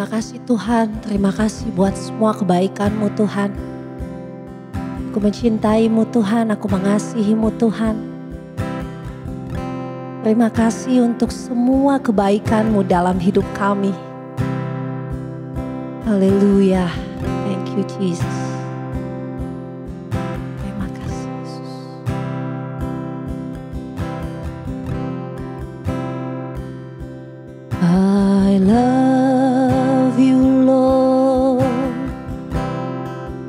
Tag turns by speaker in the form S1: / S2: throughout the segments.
S1: Terima kasih Tuhan, terima kasih buat semua kebaikan-Mu Tuhan. Aku mencintai-Mu Tuhan, aku mengasihi-Mu Tuhan. Terima kasih untuk semua kebaikan-Mu dalam hidup kami. Haleluya, thank you Jesus. Terima kasih Yesus. I love you Lord,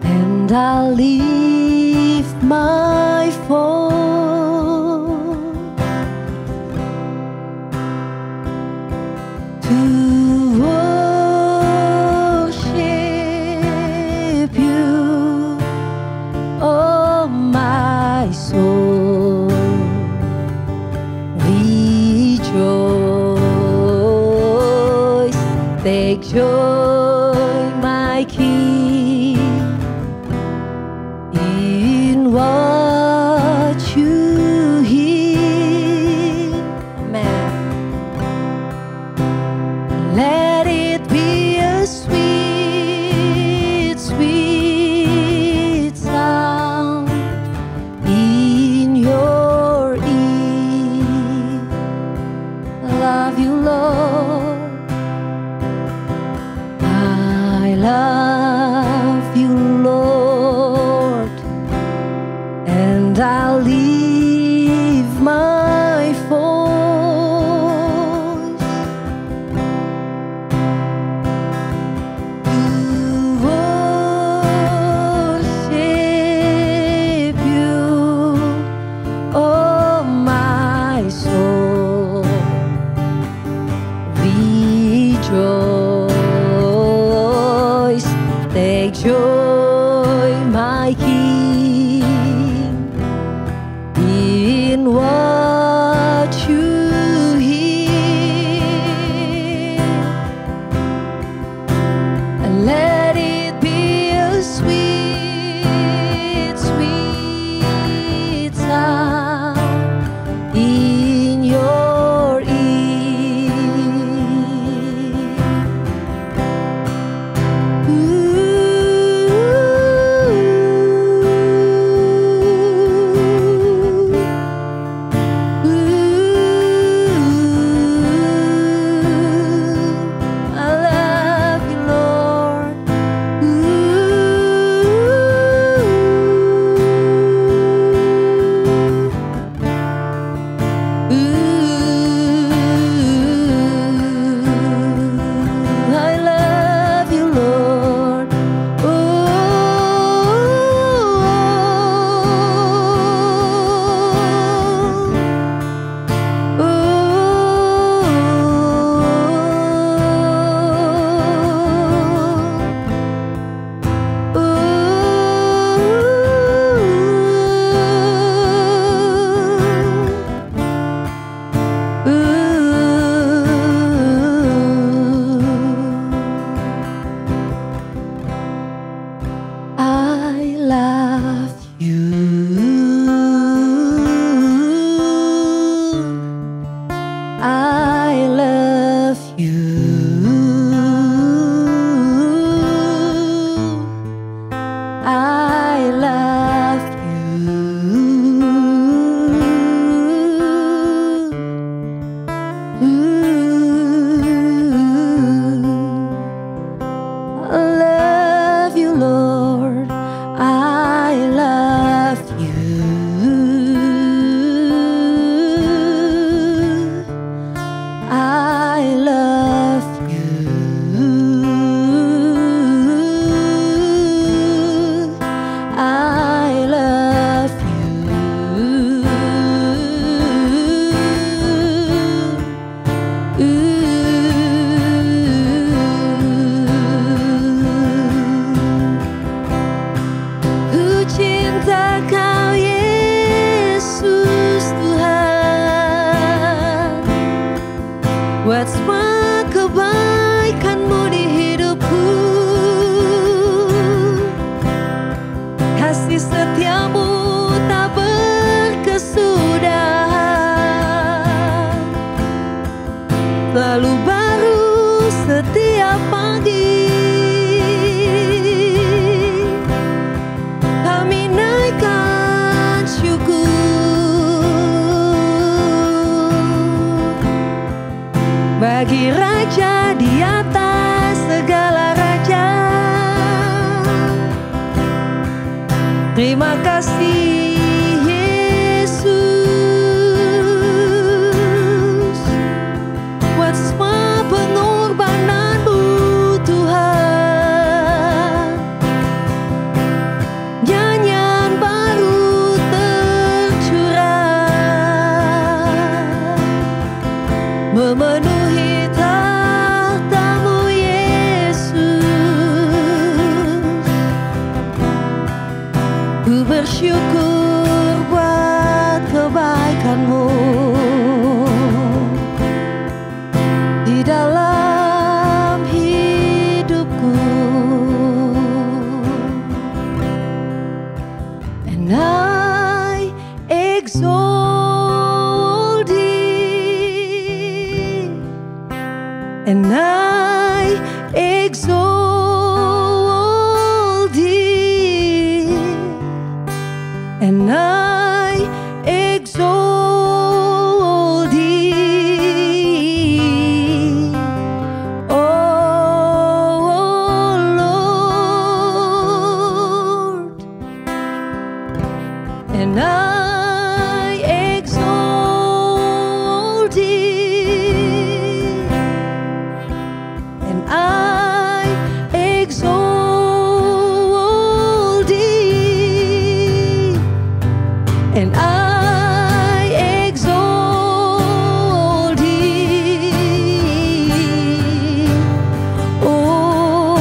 S1: and I'll leave my phone to worship you, oh my soul, rejoice, take joy, my King, in what you hear. Amen. Let it be a sweet, sweet sound in your ear. Love you, Lord. I love you, Lord, and I'll leave my voice to worship you, oh my soul, rejoice, take joy, my King, in what you hear. And let it be a sweet, sweet sound in your ear. Ooh. lagi raja di atas segala raja. Terima kasih Yesus buat semua pengorbanan-Mu Tuhan. Nyanyian baru tercurah memenuhi tahta-Mu Yesus. Ku bersyukur buat kebaikan-Mu di dalam hidupku. And I exalt Thee, and I exalt Thee, and I exalt Thee, oh Lord, and I exalt Thee, and I exalt Thee, and I exalt Thee, oh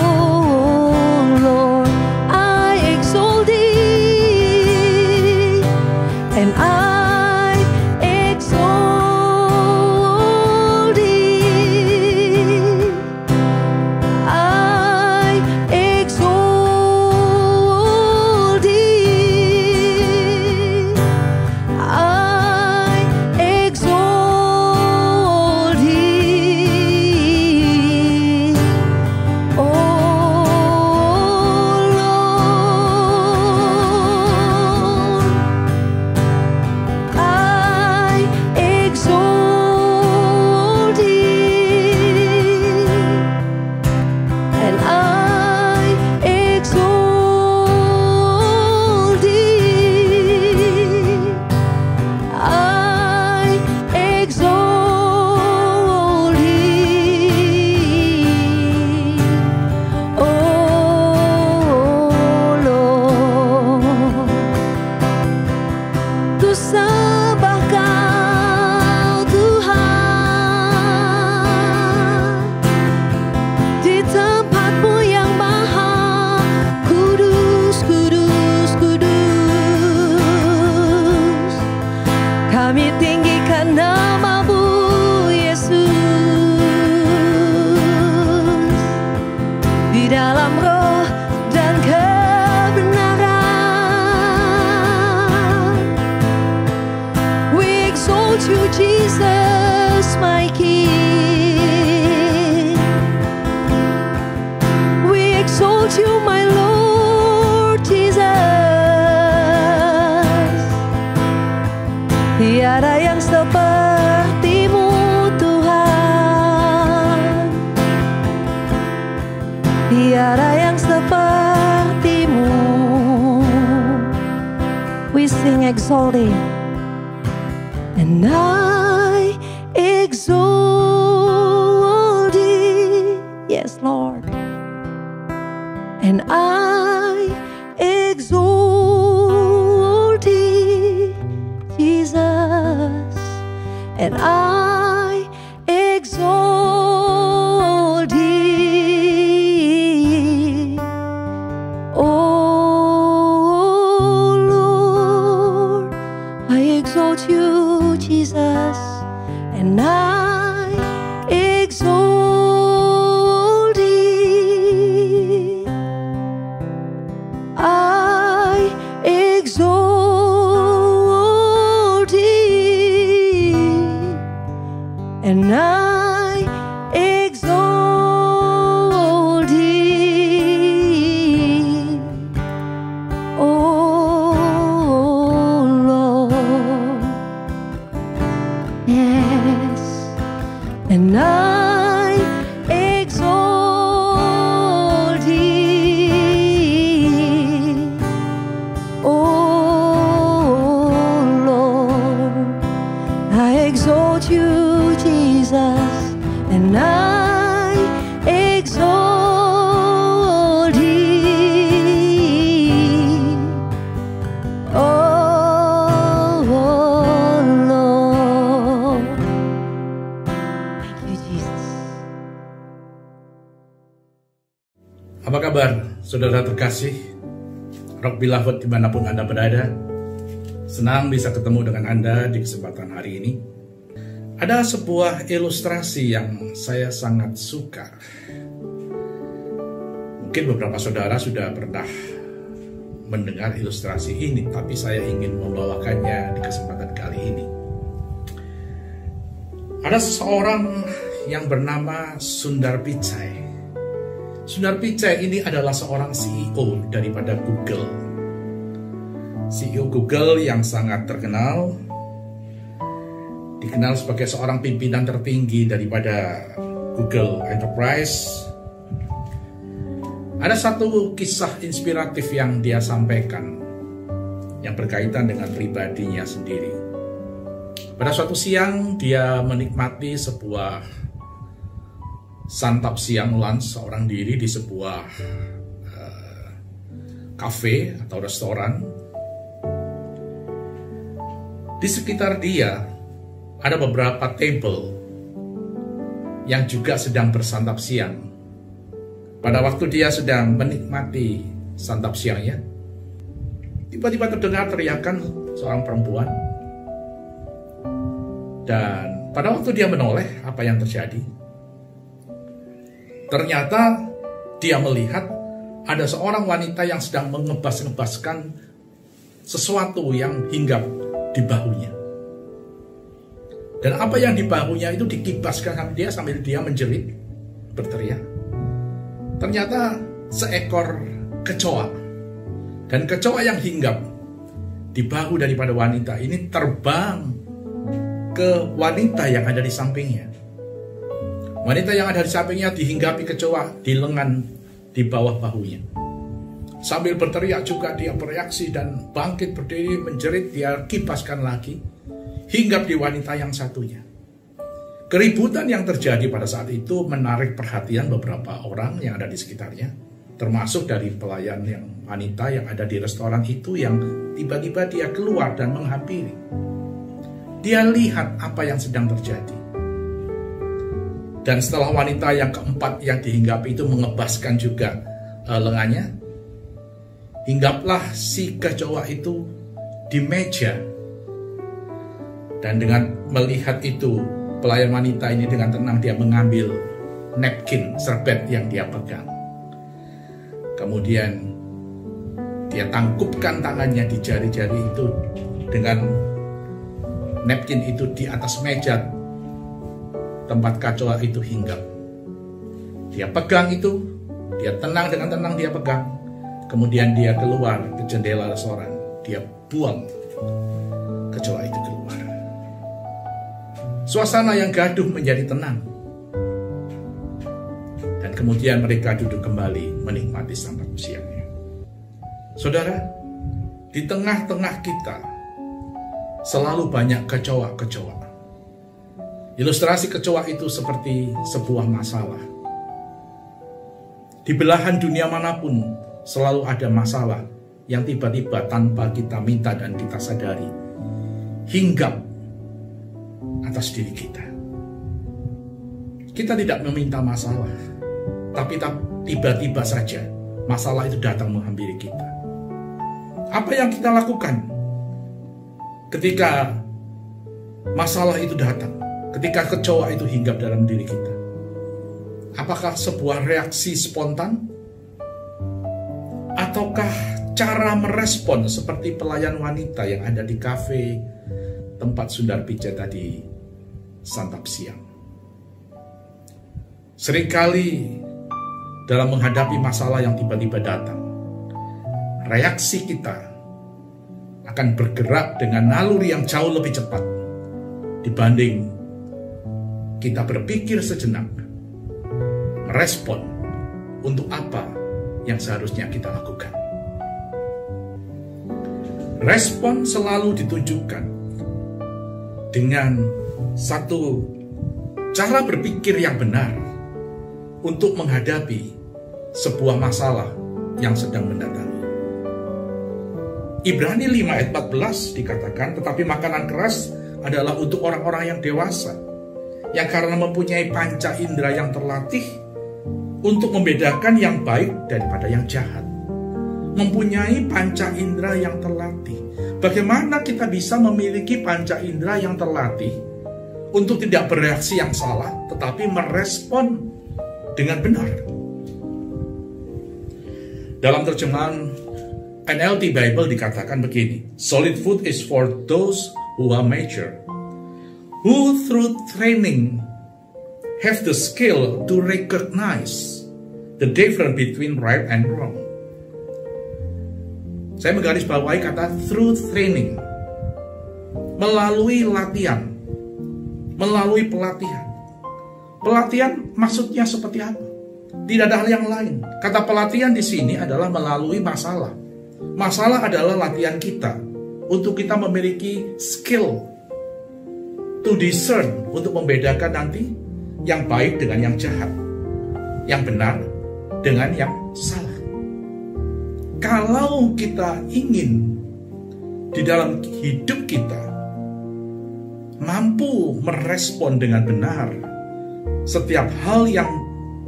S1: Lord, I exalt Thee, and I exalt Thee, I exalt Thee, I exalt Thee, oh Lord, I exalt Thee, and I exalt Thee, I exalt Thee, oh Lord. Ku sembah Kau Tuhan di tempat-Mu yang maha kudus, kudus, kudus. Kami tinggikan nama-Mu Yesus di dalam roh dan kebenaran. We exalt You Jesus my King, we exalt You my Lord Jesus. Tiada yang seperti-Mu Tuhan, tiada yang seperti-Mu. We sing exalting, and I exalt Thee, yes Lord, and I exalt Thee, Jesus, and I exalt Thee, oh Lord, I exalt You, Jesus, and I exalt Thee, I exalt Thee, and I exalt Thee, oh Lord, yes, and I exalt you, Jesus, and I exalt thee. Oh Lord. Thank you, Jesus.
S2: Apa kabar, saudara terkasih, Rock Beloved dimanapun Anda berada? Senang bisa ketemu dengan Anda di kesempatan hari ini. Ada sebuah ilustrasi yang saya sangat suka. Mungkin beberapa saudara sudah pernah mendengar ilustrasi ini, tapi saya ingin membawakannya di kesempatan kali ini. Ada seseorang yang bernama Sundar Pichai. Sundar Pichai ini adalah seorang CEO daripada Google. CEO Google yang sangat terkenal, dikenal sebagai seorang pimpinan tertinggi daripada Google Enterprise. Ada satu kisah inspiratif yang dia sampaikan yang berkaitan dengan pribadinya sendiri. Pada suatu siang dia menikmati sebuah santap siang lunch seorang diri di sebuah kafe atau restoran. Di sekitar dia ada beberapa table yang juga sedang bersantap siang. Pada waktu dia sedang menikmati santap siangnya, tiba-tiba terdengar teriakan seorang perempuan. Dan pada waktu dia menoleh, apa yang terjadi? Ternyata dia melihat ada seorang wanita yang sedang mengebas-ngebaskan sesuatu yang hinggap di bahunya. Dan apa yang di bahunya itu dikibaskan sambil dia menjerit, berteriak. Ternyata seekor kecoa. Dan kecoa yang hinggap di bahu daripada wanita ini terbang ke wanita yang ada di sampingnya. Wanita yang ada di sampingnya dihinggapi kecoa di lengan di bawah bahunya. Sambil berteriak juga dia bereaksi dan bangkit berdiri menjerit, dia kibaskan lagi, hinggap di wanita yang satunya. Keributan yang terjadi pada saat itu menarik perhatian beberapa orang yang ada di sekitarnya, termasuk dari pelayan yang wanita yang ada di restoran itu yang tiba-tiba dia keluar dan menghampiri. Dia lihat apa yang sedang terjadi. Dan setelah wanita yang keempat yang dihinggapi itu mengebaskan juga lengannya, hinggaplah si kecoa itu di meja. Dan dengan melihat itu, pelayan wanita ini dengan tenang dia mengambil napkin, serbet yang dia pegang. Kemudian dia tangkupkan tangannya di jari-jari itu dengan napkin itu di atas meja tempat kecoa itu hinggap. Dia pegang itu, dia tenang, dengan tenang dia pegang. Kemudian dia keluar ke jendela restoran, dia buang kecoa itu keluar. Suasana yang gaduh menjadi tenang. Dan kemudian mereka duduk kembali menikmati santap siangnya. Saudara, di tengah-tengah kita selalu banyak kecoa-kecoa. Ilustrasi kecoa itu seperti sebuah masalah. Di belahan dunia manapun selalu ada masalah yang tiba-tiba tanpa kita minta dan kita sadari hinggap atas diri kita. Kita tidak meminta masalah, tapi tiba-tiba saja masalah itu datang menghampiri kita. Apa yang kita lakukan ketika masalah itu datang? Ketika kecoa itu hinggap dalam diri kita, apakah sebuah reaksi spontan? Ataukah cara merespon seperti pelayan wanita yang ada di kafe tempat Sundar Pichai tadi santap siang? Seringkali dalam menghadapi masalah yang tiba-tiba datang, reaksi kita akan bergerak dengan naluri yang jauh lebih cepat dibanding kita berpikir sejenak, merespon untuk apa yang seharusnya kita lakukan. Respon selalu ditunjukkan dengan satu cara berpikir yang benar untuk menghadapi sebuah masalah yang sedang mendatangi. Ibrani 5 ayat 14 dikatakan, tetapi makanan keras adalah untuk orang-orang yang dewasa, yang karena mempunyai panca indera yang terlatih untuk membedakan yang baik daripada yang jahat. Mempunyai panca indera yang terlatih. Bagaimana kita bisa memiliki panca indera yang terlatih untuk tidak bereaksi yang salah, tetapi merespon dengan benar? Dalam terjemahan NLT Bible dikatakan begini, solid food is for those who are mature, who through training have the skill to recognize the difference between right and wrong. Saya menggarisbawahi kata through training, melalui latihan, melalui pelatihan. Pelatihan maksudnya seperti apa? Tidak ada hal yang lain. Kata pelatihan di sini adalah melalui masalah. Masalah adalah latihan kita untuk kita memiliki skill to discern, untuk membedakan nanti yang baik dengan yang jahat, yang benar dengan yang salah. Kalau kita ingin di dalam hidup kita mampu merespon dengan benar setiap hal yang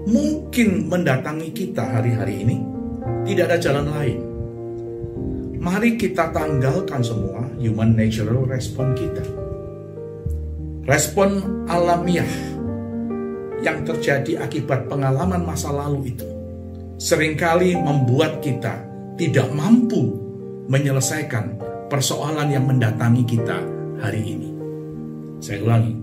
S2: mungkin mendatangi kita hari-hari ini, tidak ada jalan lain. Mari kita tanggalkan semua human natural response kita. Respon alamiah yang terjadi akibat pengalaman masa lalu itu seringkali membuat kita tidak mampu menyelesaikan persoalan yang mendatangi kita hari ini. Saya ulangi.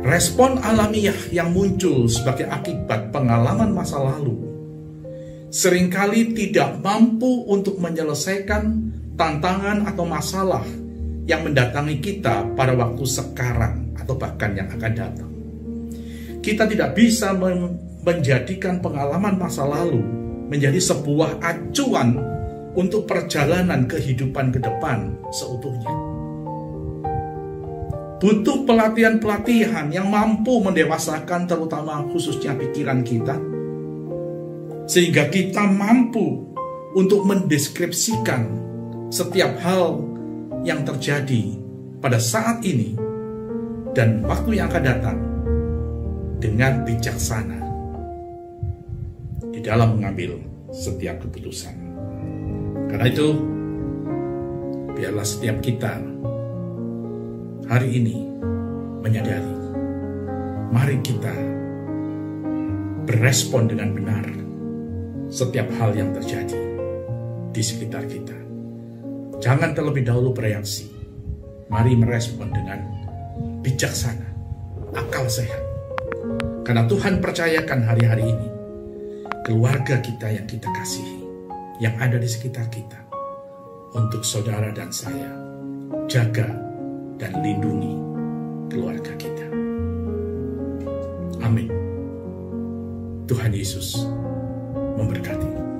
S2: Respon alamiah yang muncul sebagai akibat pengalaman masa lalu seringkali tidak mampu untuk menyelesaikan tantangan atau masalah yang mendatangi kita pada waktu sekarang atau bahkan yang akan datang. Kita tidak bisa menjadikan pengalaman masa lalu menjadi sebuah acuan untuk perjalanan kehidupan ke depan seutuhnya. Butuh pelatihan-pelatihan yang mampu mendewasakan terutama khususnya pikiran kita, sehingga kita mampu untuk mendeskripsikan setiap hal yang terjadi pada saat ini dan waktu yang akan datang dengan bijaksana di dalam mengambil setiap keputusan. Karena itu, biarlah setiap kita hari ini menyadari, mari kita berespon dengan benar setiap hal yang terjadi di sekitar kita. Jangan terlebih dahulu bereaksi. Mari merespon dengan bijaksana, akal sehat. Karena Tuhan percayakan hari-hari ini keluarga kita yang kita kasihi, yang ada di sekitar kita, untuk saudara dan saya, jaga dan lindungi keluarga kita. Amin. Tuhan Yesus memberkati.